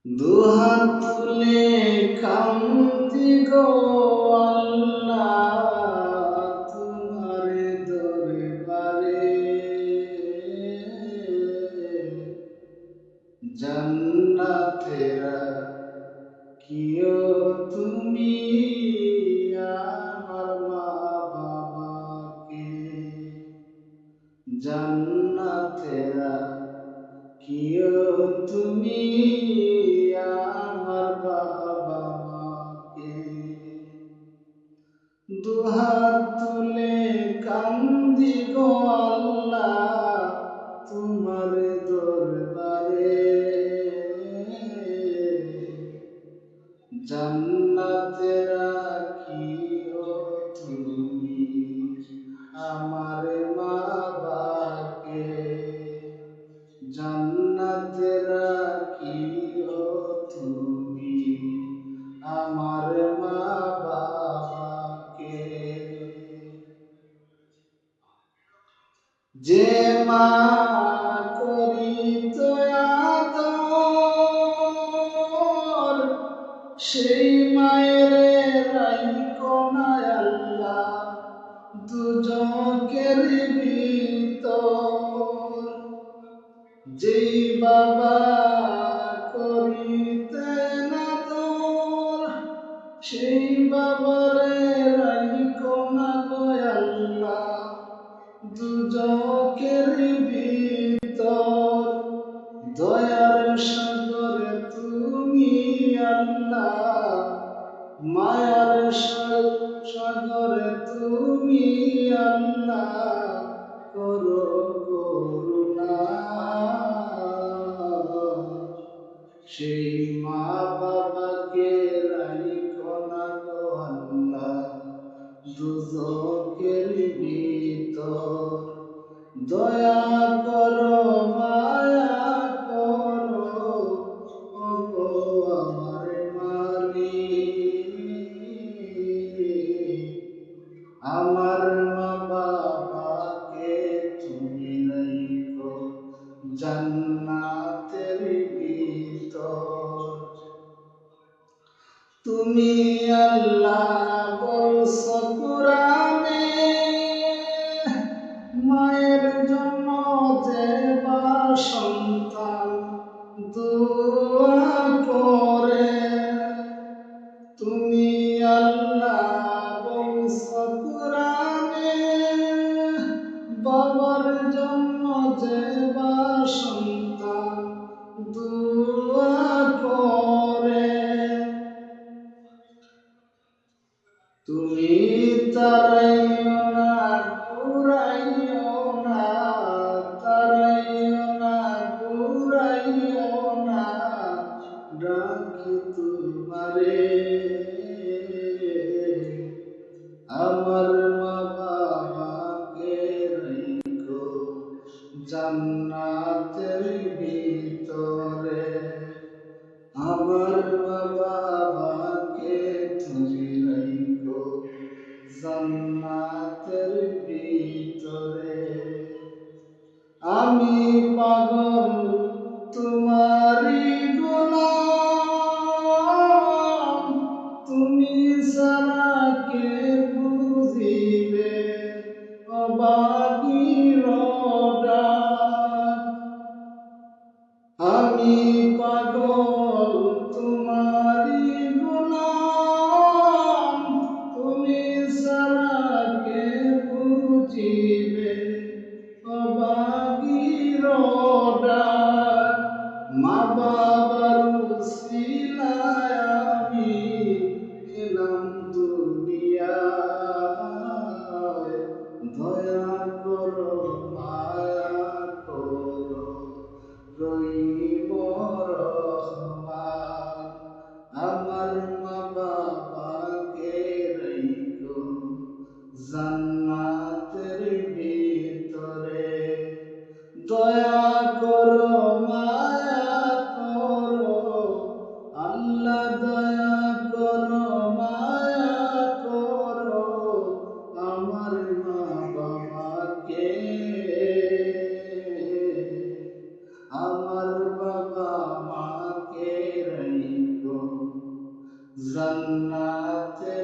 দুহাত তুলে কান্দি গো আল্লাহ তোমার দরবারে। জান্নাতেরা কিও তুমি আমার মা বাবাকে। জান্নাতেরা কিও তুমি আমার বাবা মাকে। দুহাত তুলে কান্দি গো আল্লাহ তোমার দরবারে। জান্নাতেরা কিও তুমি আমার মা বাবাকে। জান্নাতেরা কিও তুমি আমার মা বাবাকে। যে মা করিত আদর সেই মায়ের রাইখো না আল্লাহ দুজকের ভিতর। যেই বাবা করিতেন আদর সেই বাবারে রাইখো না গো আল্লাহ দুজকের ভিতর। দয়ার সাগর তুমি আল্লাহ মায়ার সাগর তুমি আল্লাহ করো করুণা। সেই মা বাবাকে রাইখো না গো আল্লাহ দুজকের ভিতর। দয়া করো মায়া করো ওগো আমার মালিক। আমার মা বাবাকে তুমি রাইখো জান্নাতের ভিতর। তুমি আল্লাহ বলছো কুরআনে মায়ের জন্য যে বা সন্তান দোয়া করে। তুমি আল্লাহ বলছো কুরআনে বাবার জন্য যে বা সন্তান দোয়া করে। তুমি তারাইও না ঘুরাইও না তারাইও না ঘুরাইও না ডাকি তোমারে। আমার মা বাবাকে রাইখো জান্নাতের ভিতরে। আমার মা বাবাকে তুমি রাইখো জান্নাতের ভিতরে। আমি পাগল তোমারি গোলাম তুমি ছাড়া কে বুঝিবে অবাগির ডাক। আমি পাগল তোমারি গোলাম তুমি ছাড়া কে বুঝিবে অবাগির ডাক। মা বাবার উসিলায় আমি এলাম দুনিয়ায়। দয়া করো মায়া করো রহিম রহমান। আমার মা বাবাকে রাইখো জান্নাতের ভিতরে। দয়া করো মায়া করো আল্লাহ দয়া করো মায়া করো আমার মা বাবাকে। আমার বাবা মা জান্নাতের